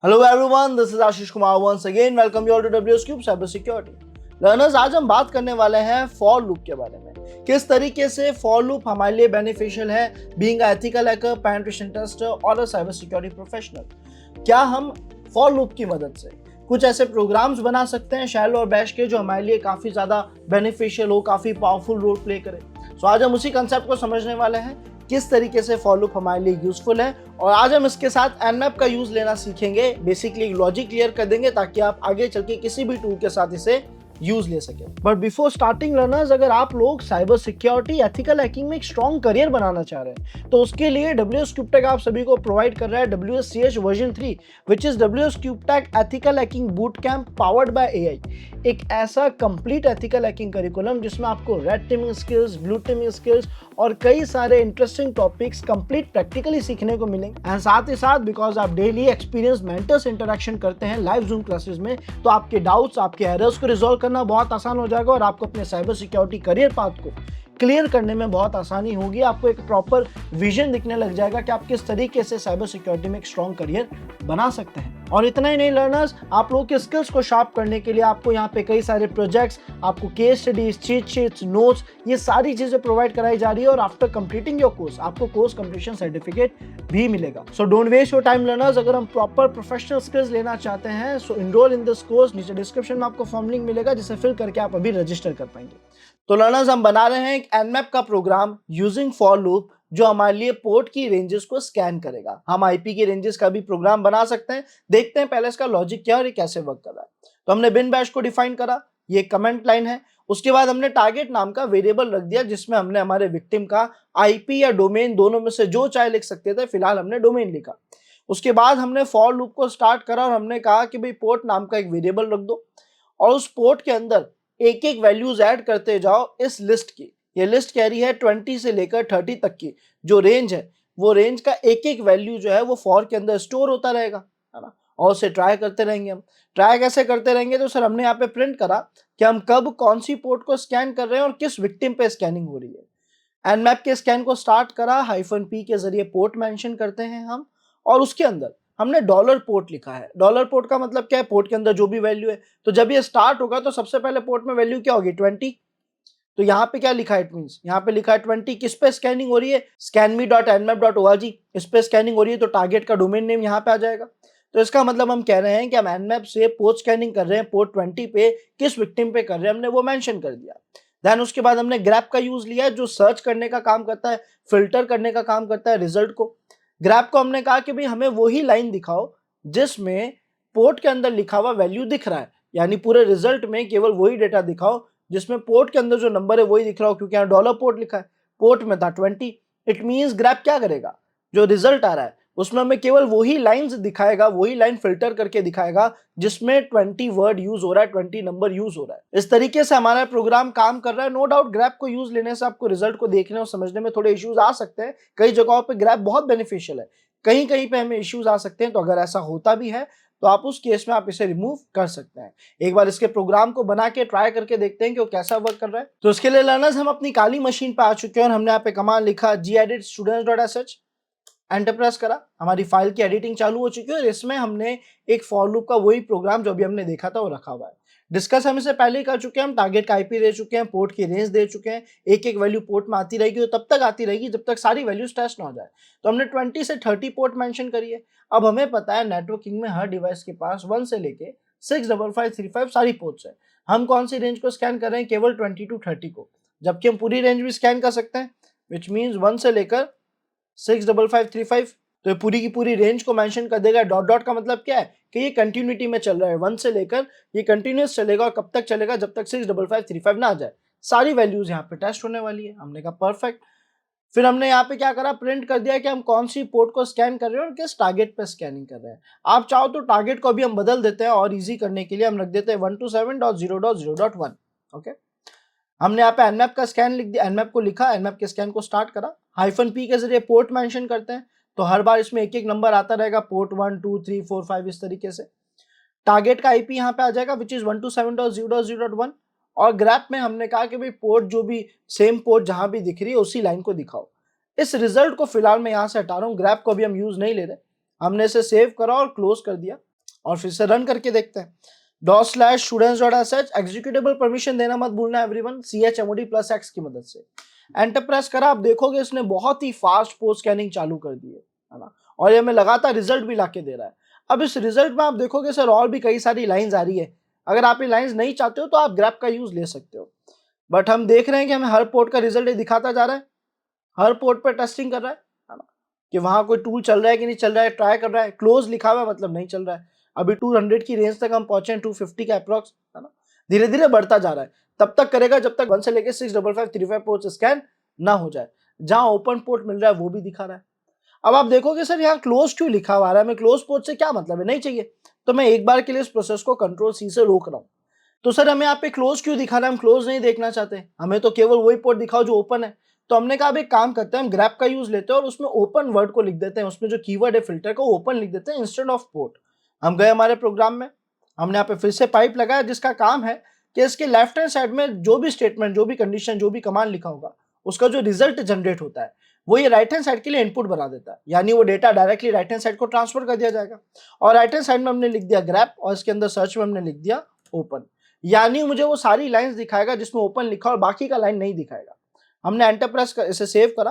Hello everyone, this is Ashish Kumar once again. Welcome you all to WSCube Cyber Security. Learners, आज हम बात करने वाले हैं फॉर लूप के बारे में। किस तरीके से फॉर लूप हमारे लिए बेनिफिशियल है being ethical hacker, penetration tester और अ साइबर सिक्योरिटी प्रोफेशनल। क्या हम फॉर लूप की मदद से कुछ ऐसे प्रोग्राम्स बना सकते हैं शैलो और बैश के जो हमारे लिए काफ़ी ज़्यादा बेनिफिशियल हो, काफ़ी पावरफुल रोल प्ले करे। सो आज हम उसी कंसेप्ट को समझने वाले हैं, किस तरीके से फॉर लूप हमारे लिए यूजफुल है, और आज हम इसके साथ एनमैप का यूज लेना सीखेंगे। बेसिकली लॉजिक क्लियर कर देंगे ताकि आप आगे चल के किसी भी टूल के साथ इसे यूज ले सके। बट बिफोर स्टार्टिंग लर्नर्स, अगर आप लोग साइबर सिक्योरिटी एथिकल हैकिंग में एक स्ट्रॉन्ग करियर बनाना चाह रहे हैं तो उसके लिए WSCubeTech आप सभी को प्रोवाइड कर रहा है WSCH version 3 which is WSCubeTech ethical hacking boot camp powered by AI। एक ऐसा कंप्लीट एथिकल हैकिंग करिकुलम जिसमें आपको red teeming skills, blue teeming skills और कई सारे इंटरेस्टिंग टॉपिक्स कंप्लीट प्रैक्टिकली सीखने को मिलेंगे। एंड साथ ही साथ बिकॉज आप डेली एक्सपीरियंस मेंटर्स इंटरेक्शन करते हैं लाइव जूम क्लासेस में, तो आपके डाउट्स, आपके एरर्स को रिजॉल्व करना बहुत आसान हो जाएगा और आपको अपने साइबर सिक्योरिटी करियर पाथ को क्लियर करने में बहुत आसानी होगी। आपको एक प्रॉपर विजन दिखने लग जाएगा कि आप किस तरीके से साइबर सिक्योरिटी में एक स्ट्रॉन्ग करियर बना सकते हैं। और इतना ही नहीं लर्नर्स, आप लोगों के स्किल्स को शार्प करने के लिए आपको यहाँ पे कई सारे प्रोजेक्ट्स, आपको case studies, cheat sheets, notes, ये सारी चीजें प्रोवाइड कराई जा रही है और आफ्टर कंप्लीटिंग योर कोर्स आपको कोर्स कंप्लीशन सर्टिफिकेट भी मिलेगा। So don't waste your time learners. अगर हम प्रॉपर प्रोफेशनल स्किल्स लेना चाहते हैं so enroll in this course. नीचे डिस्क्रिप्शन में आपको फॉर्म लिंक मिलेगा जिसे फिल करके आप अभी रजिस्टर कर पाएंगे। तो लर्नर्स, हम बना रहे हैं एक एनमैप का प्रोग्राम यूजिंग फॉर लूप जो हमारे लिए पोर्ट की रेंजेस को स्कैन करेगा। हम आईपी की रेंजेस का भी प्रोग्राम बना सकते हैं। देखते हैं पहले इसका लॉजिक क्या है और ये कैसे वर्क कर रहा है। तो हमने बिन बैश को डिफाइन करा, ये कमेंट लाइन है। उसके बाद हमने टारगेट नाम का वेरिएबल रख दिया जिसमें हमने हमारे विक्टिम का आईपी या डोमेन दोनों में से जो चाहे लिख सकते थे, फिलहाल हमने डोमेन लिखा। उसके बाद हमने फॉर लूप को स्टार्ट करा और हमने कहा कि भाई पोर्ट नाम का एक वेरिएबल रख दो और उस पोर्ट के अंदर एक एक वैल्यूज ऐड करते जाओ इस लिस्ट की। ये लिस्ट कह रही है 20 से लेकर 30 तक की जो रेंज है, वो रेंज का एक एक वैल्यू जो है वो फॉर के अंदर स्टोर होता रहेगा, है ना। और उसे ट्राई करते रहेंगे। हम ट्राई कैसे करते रहेंगे, तो सर हमने यहाँ पे प्रिंट करा कि हम कब कौन सी पोर्ट को स्कैन कर रहे हैं और किस विक्टिम पे स्कैनिंग हो रही है। एनमैप के स्कैन को स्टार्ट करा, -p के जरिए पोर्ट मेंशन करते हैं हम, और उसके अंदर हमने डॉलर पोर्ट लिखा है। डॉलर पोर्ट का मतलब क्या है, पोर्ट के अंदर जो भी वैल्यू है। तो जब ये स्टार्ट होगा तो सबसे पहले पोर्ट में वैल्यू क्या होगी, 20। तो यहाँ पे क्या लिखा है, इट मींस यहाँ पे लिखा है 20। किस पे स्कैनिंग हो रही है, scanme.nmap.org, इस पे स्कैनिंग हो रही है। तो टारगेट का डोमेन नेम यहाँ पे आ जाएगा। तो इसका मतलब हम कह रहे हैं कि हम एनमैप से पोर्ट स्कैनिंग कर रहे हैं, पोर्ट 20 पे किस विक्टिम पे कर रहे हैं हमने वो मेंशन कर दिया। देन उसके बाद हमने ग्रैप का यूज लिया जो सर्च करने का काम करता है, फिल्टर करने का काम करता है रिजल्ट को। ग्रैप को हमने कहा कि भाई हमें वही लाइन दिखाओ जिसमें पोर्ट के अंदर लिखा हुआ वैल्यू दिख रहा है, यानी पूरे रिजल्ट में केवल वही डेटा दिखाओ जिसमें पोर्ट के अंदर जो नंबर है वही दिख रहा हो, क्योंकि यहाँ डॉलर पोर्ट लिखा है, पोर्ट में था 20। इट मींस ग्रैप क्या करेगा, जो रिजल्ट आ रहा है उसमें हमें केवल वही लाइंस दिखाएगा, वही लाइन फिल्टर करके दिखाएगा जिसमें 20 वर्ड यूज हो रहा है, 20 नंबर यूज हो रहा है। इस तरीके से हमारा प्रोग्राम काम कर रहा है। नो डाउट ग्रैप को यूज लेने से आपको रिजल्ट को देखने और समझने में थोड़े इश्यूज आ सकते हैं। कई जगहों पे ग्रैप बहुत बेनिफिशियल है, कहीं कहीं पे हमें इश्यूज आ सकते हैं। तो अगर ऐसा होता भी है तो आप उस केस में आप इसे रिमूव कर सकते हैं। एक बार इसके प्रोग्राम को बना के ट्राई करके देखते हैं कि वो कैसा वर्क कर रहा है। तो इसके लिए लर्नर्स, हम अपनी काली मशीन पे आ चुके हैं और हमने यहाँ पे कमांड लिखा gedit students.sh, एंटर प्रेस करा, हमारी फाइल की एडिटिंग चालू हो चुकी है और इसमें हमने एक फॉर लूप का वही प्रोग्राम जो अभी हमने देखा था वो रखा हुआ है। डिस्कस हम इसे पहले ही कर चुके हैं। हम टारगेट का आईपी दे चुके हैं, पोर्ट की रेंज दे चुके हैं, एक एक वैल्यू पोर्ट में आती रहेगी, तो तब तक आती रहेगी जब तक सारी वैल्यूज टेस्ट ना हो जाए। तो हमने 20 से 30 पोर्ट मेंशन करी है। अब हमें पता है नेटवर्किंग में हर डिवाइस के पास 1 से लेके 65535 सारी पोर्ट्स है। हम कौन सी रेंज को स्कैन कर रहे हैं, केवल 20 to 30 को, जबकि हम पूरी रेंज भी स्कैन कर सकते हैं, विच मीन्स 1 से लेकर 65535। तो ये पूरी की पूरी रेंज को मेंशन कर देगा। डॉट डॉट का मतलब क्या है कि ये कंटिन्यूटी में चल रहा है, 1 से लेकर ये कंटिन्यूस चलेगा। और कब तक चलेगा, जब तक 65535 ना आ जाए। सारी वैल्यूज यहाँ पे टेस्ट होने वाली है। हमने कहा परफेक्ट। फिर हमने यहाँ पे क्या करा, प्रिंट कर दिया कि हम कौन सी पोर्ट को स्कैन कर रहे हैं और किस टारगेट पे स्कैनिंग कर रहे हैं। आप चाहो तो टारगेट को भी हम बदल देते हैं और इजी करने के लिए हम रख देते हैं 127.0.0.1। ओके, हमने यहाँ पे एनमैप का स्कैन लिख दिया, एनमैप को लिखा, एनमैप के स्कैन को स्टार्ट करा, -p के जरिए पोर्ट मेंशन करते हैं। तो हर बार इसमें एक एक नंबर आता रहेगा, पोर्ट 1 2 3 4 5 इस तरीके से। टारगेट का आईपी यहाँ पे आ जाएगा विच इज 127.0.0.1। और ग्रैप में हमने कहा कि भाई पोर्ट जो भी सेम पोर्ट जहां भी दिख रही है उसी लाइन को दिखाओ। इस रिजल्ट को फिलहाल मैं यहाँ से हटा रहा हूँ, ग्रैप को भी हम यूज नहीं ले रहे। हमने इसे सेव करा और क्लोज कर दिया। और फिर से रन करके देखते हैं। $students.sh एग्जीक्यूटेबल परमिशन देना मत भूलना एवरीवन, chmod+x की मदद से एंटर प्रेस करा। आप देखोगे इसने बहुत ही फास्ट पोस्ट स्कैनिंग चालू कर दी है ना, और ये हमें लगातार रिजल्ट भी लाके दे रहा है। अब इस रिजल्ट में आप देखोगे सर और भी कई सारी लाइंस आ रही है। अगर आप ये लाइंस नहीं चाहते हो तो आप ग्रैप का यूज ले सकते हो, बट हम देख रहे हैं कि हमें हर पोर्ट का रिजल्ट ये दिखाता जा रहा है, हर पोर्ट पर टेस्टिंग कर रहा है ना, कि वहां कोई टूल चल रहा है कि नहीं चल रहा है, ट्राई कर रहा है। क्लोज लिखा हुआ है मतलब नहीं चल रहा है। अभी 200 की रेंज तक हम पहुंचे हैं, 250 का अप्रॉक्स है ना, धीरे धीरे बढ़ता जा रहा है। तब तक करेगा जब तक 1 से लेके 65535 पोर्ट स्कैन ना हो जाए। जहां ओपन पोर्ट मिल रहा है वो भी दिखा रहा है। अब आप देखोगे सर यहाँ क्लोज क्यों लिखा हुआ है, हमें क्लोज पोर्ट से क्या मतलब है, नहीं चाहिए। तो मैं एक बार के लिए इस प्रोसेस को Ctrl+C से रोक रहा हूँ। तो सर हमें यहाँ पे क्लोज क्यों दिखा रहा है, हम क्लोज नहीं देखना चाहते, हमें तो केवल वही पोर्ट दिखाओ जो ओपन है। तो हमने कहा अब एक काम करते हैं, हम ग्रैप का यूज लेते हैं और उसमें ओपन वर्ड को लिख देते हैं, उसमें जो कीवर्ड है फिल्टर का ओपन लिख देते हैं इंस्टेड ऑफ पोर्ट। हम गए हमारे प्रोग्राम में, हमने यहाँ पे फिर से पाइप लगाया जिसका काम है कि इसके लेफ्ट हैंड साइड में जो भी स्टेटमेंट, जो भी कंडीशन, जो भी कमांड लिखा होगा उसका जो रिजल्ट जनरेट होता है वो ये राइट हैंड साइड के लिए इनपुट बना देता है, यानी वो data directly right hand side को ट्रांसफर कर दिया जाएगा। और राइट हैंड साइड में हमने लिख दिया ग्रैप और इसके अंदर सर्च में हमने लिख दिया ओपन, यानी मुझे वो सारी लाइंस दिखाएगा जिसमें ओपन लिखा और बाकी का लाइन नहीं दिखाएगा। हमने एंटर प्रेस कर इसे सेव करा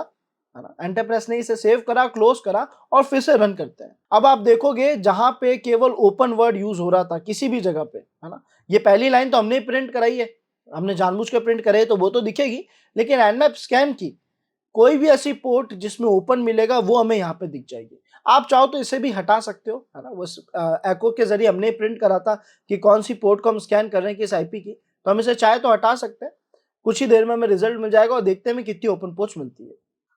है ना, एंटर प्रेस ने इसे सेव करा, क्लोज करा और फिर से रन करते हैं। अब आप देखोगे जहां पे केवल ओपन वर्ड यूज हो रहा था किसी भी जगह पे है ना, ये पहली लाइन तो हमने प्रिंट कराई है, हमने जानबूझ के प्रिंट करे तो वो तो दिखेगी, लेकिन एनमैप स्कैन की कोई भी ऐसी पोर्ट जिसमें ओपन मिलेगा वो हमें यहाँ पे दिख जाएगी। आप चाहो तो इसे भी हटा सकते हो है ना, वो एको के जरिए हमने प्रिंट करा था कि कौन सी पोर्ट को हम स्कैन कर रहे हैं किस आईपी की, तो हम इसे चाहे तो हटा सकते हैं। कुछ ही देर में हमें रिजल्ट मिल जाएगा और देखते हैं हमें कितनी ओपन पोर्ट्स मिलती है।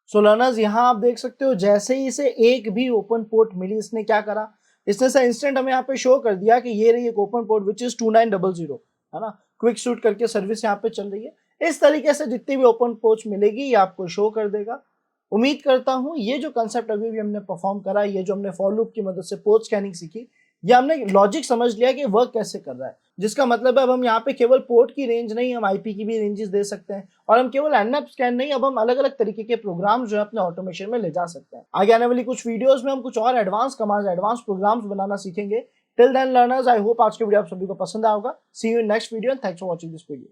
सो लर्नर्स यहाँ आप देख सकते हो जैसे ही इसे एक भी ओपन पोर्ट मिली इसने क्या करा, इसने से इंस्टेंट हमें यहाँ पे शो कर दिया कि ये रही एक ओपन पोर्ट विच इज 2900 है ना, क्विक शूट करके सर्विस यहाँ पे चल रही है। इस तरीके से जितनी भी ओपन पोर्ट्स मिलेगी ये आपको शो कर देगा। उम्मीद करता हूँ ये जो कंसेप्ट अभी भी हमने परफॉर्म करा, ये जो हमने फॉर लूप की मदद से पोर्ट स्कैनिंग सीखी, ये हमने लॉजिक समझ लिया कि वर्क कैसे कर रहा है, जिसका मतलब है अब हम यहाँ पे केवल पोर्ट की रेंज नहीं, हम आईपी की भी रेंजेस दे सकते हैं, और हम केवल एनमैप स्कैन नहीं, अब हम अलग अलग तरीके के प्रोग्राम जो है अपने ऑटोमेशन में ले जा सकते हैं। आगे आने वाली कुछ वीडियोस में हम कुछ और एडवांस कमांड्स, एडवांस प्रोग्राम्स बनाना सीखेंगे। Till then learners, I hope आज की वीडियो आप सभी को पसंद आएगा। See you in next video and thanks for watching this video.